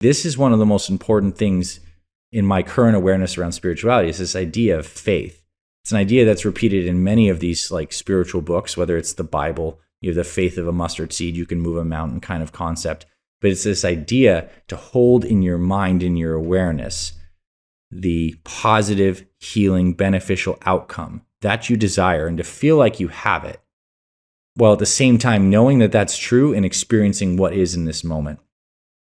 this is one of the most important things in my current awareness around spirituality, is this idea of faith. It's an idea that's repeated in many of these like spiritual books, whether it's the Bible, you have the faith of a mustard seed, you can move a mountain kind of concept. But it's this idea to hold in your mind, in your awareness, the positive, healing, beneficial outcome that you desire and to feel like you have it, while at the same time knowing that that's true and experiencing what is in this moment.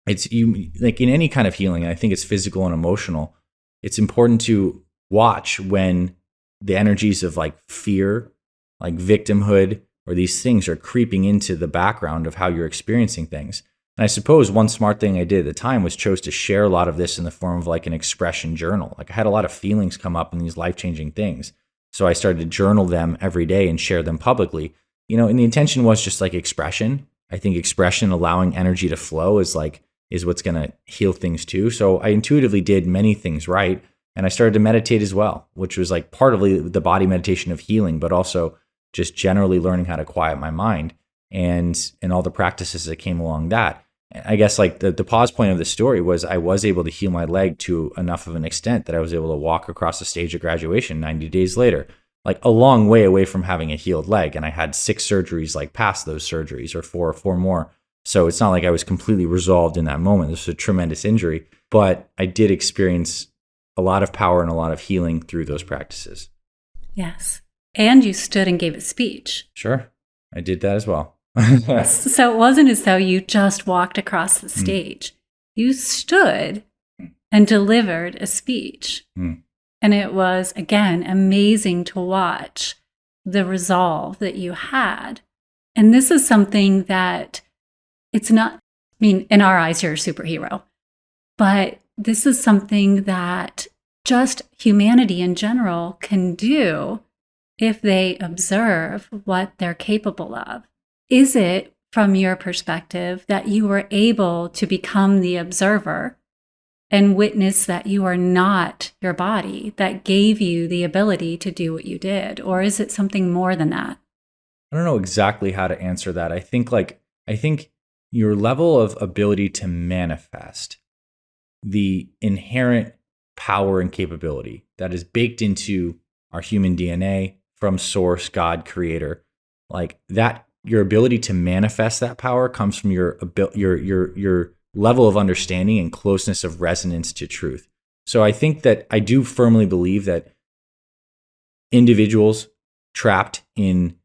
It's you, like in any kind of healing, I think it's physical and emotional. It's important to watch when the energies of like fear, like victimhood, or these things are creeping into the background of how you're experiencing things. And I suppose one smart thing I did at the time was chose to share a lot of this in the form of like an expression journal. Like I had a lot of feelings come up in these life-changing things. So I started to journal them every day and share them publicly. And the intention was just like expression. I think expression, allowing energy to flow is what's going to heal things too. So I intuitively did many things right. And I started to meditate as well, which was like part of the body meditation of healing, but also just generally learning how to quiet my mind and all the practices that came along that. I guess like the pause point of the story was I was able to heal my leg to enough of an extent that I was able to walk across the stage of graduation 90 days later, like a long way away from having a healed leg. And I had 6 surgeries like past those surgeries, or four more. So it's not like I was completely resolved in that moment. This was a tremendous injury, but I did experience a lot of power and a lot of healing through those practices. Yes. And you stood and gave a speech. Sure. I did that as well. So it wasn't as though you just walked across the stage. You stood and delivered a speech. And it was, again, amazing to watch the resolve that you had. And this is something that it's not, I mean, in our eyes, you're a superhero. But this is something that just humanity in general can do if they observe what they're capable of. Is it, from your perspective, that you were able to become the observer and witness that you are not your body that gave you the ability to do what you did? Or is it something more than that? I don't know exactly how to answer that. I think your level of ability to manifest the inherent power and capability that is baked into our human DNA from source, God, creator, like that, your ability to manifest that power comes from your level of understanding and closeness of resonance to truth. So I think that I do firmly believe that individuals trapped in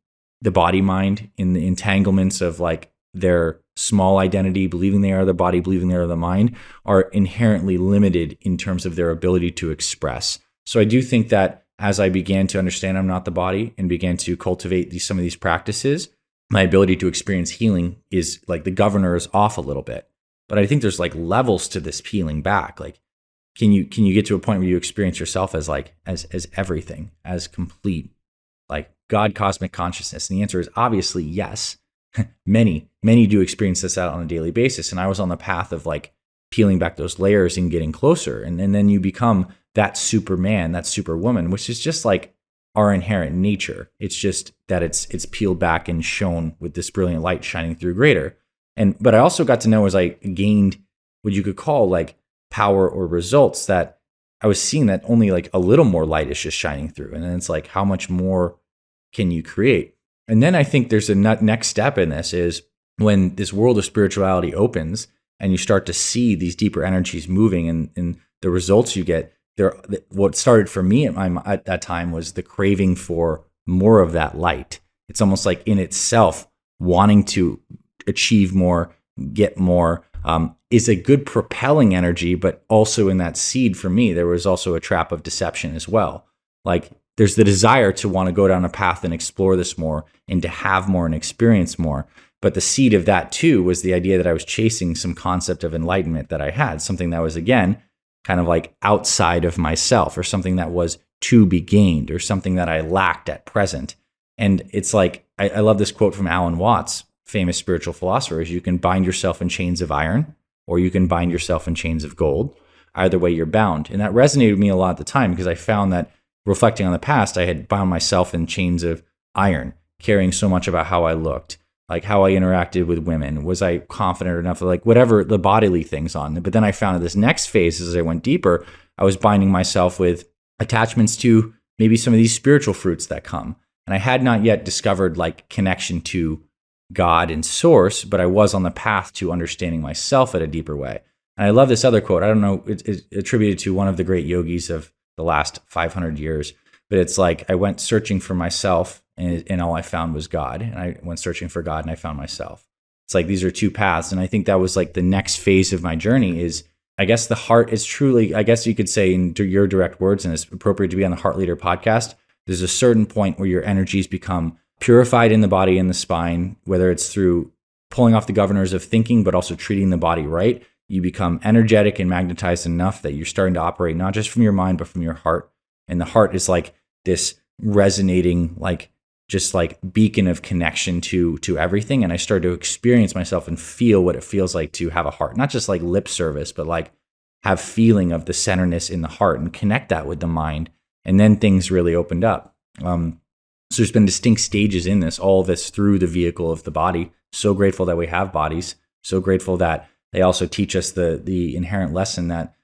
the body mind, in the entanglements of like their small identity, believing they are the body, believing they are the mind, are inherently limited in terms of their ability to express. So I do think that as I began to understand I'm not the body and began to cultivate some of these practices, my ability to experience healing is like the governor is off a little bit. But I think there's like levels to this peeling back. Like, can you get to a point where you experience yourself as like as everything, as complete, like God, cosmic consciousness? And the answer is obviously yes. Many do experience this out on a daily basis. And I was on the path of like peeling back those layers and getting closer. And then you become that Superman, that Superwoman, which is just like our inherent nature. It's just that it's peeled back and shown with this brilliant light shining through greater. But I also got to know as I gained what you could call like power or results, that I was seeing that only like a little more light is just shining through. And then it's like, how much more can you create? And then I think there's a next step in this is when this world of spirituality opens and you start to see these deeper energies moving and the results you get there. What started for me at that time was the craving for more of that light. It's almost like in itself wanting to achieve more, get more, is a good propelling energy, but also in that seed for me, there was also a trap of deception as well. Like there's the desire to want to go down a path and explore this more and to have more and experience more. But the seed of that too was the idea that I was chasing some concept of enlightenment that I had, something that was again, kind of like outside of myself, or something that was to be gained, or something that I lacked at present. And it's like, I love this quote from Alan Watts, famous spiritual philosopher, is you can bind yourself in chains of iron, or you can bind yourself in chains of gold. Either way, you're bound. And that resonated with me a lot at the time, because I found that reflecting on the past, I had bound myself in chains of iron, caring so much about how I looked, like how I interacted with women. Was I confident enough? Like whatever the bodily things on. But then I found this next phase as I went deeper, I was binding myself with attachments to maybe some of these spiritual fruits that come. And I had not yet discovered like connection to God and source, but I was on the path to understanding myself at a deeper way. And I love this other quote. I don't know, it's attributed to one of the great yogis of the last 500 years, but it's like, I went searching for myself and all I found was God. And I went searching for God and I found myself. It's like, these are two paths. And I think that was like the next phase of my journey is, I guess the heart is truly, I guess you could say in your direct words, and it's appropriate to be on the Heart Leader podcast, there's a certain point where your energies become purified in the body and the spine, whether it's through pulling off the governors of thinking, but also treating the body right. You become energetic and magnetized enough that you're starting to operate not just from your mind, but from your heart. And the heart is like this resonating, like just like beacon of connection to everything. And I started to experience myself and feel what it feels like to have a heart, not just like lip service, but like have feeling of the centerness in the heart and connect that with the mind. And then things really opened up. So there's been distinct stages in this, all of this through the vehicle of the body. So grateful that we have bodies. So grateful that they also teach us the inherent lesson that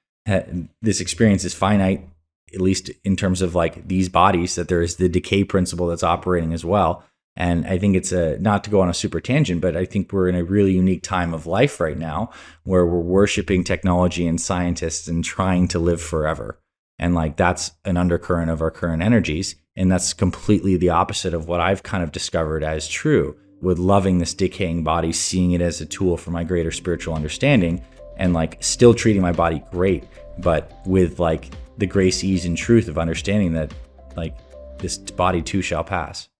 this experience is finite, at least in terms of like these bodies, that there is the decay principle that's operating as well. And I think it's not to go on a super tangent, but I think we're in a really unique time of life right now where we're worshiping technology and scientists and trying to live forever. And like that's an undercurrent of our current energies. And that's completely the opposite of what I've kind of discovered as true, with loving this decaying body, seeing it as a tool for my greater spiritual understanding, and like still treating my body great, but with like the grace, ease, and truth of understanding that like this body too shall pass.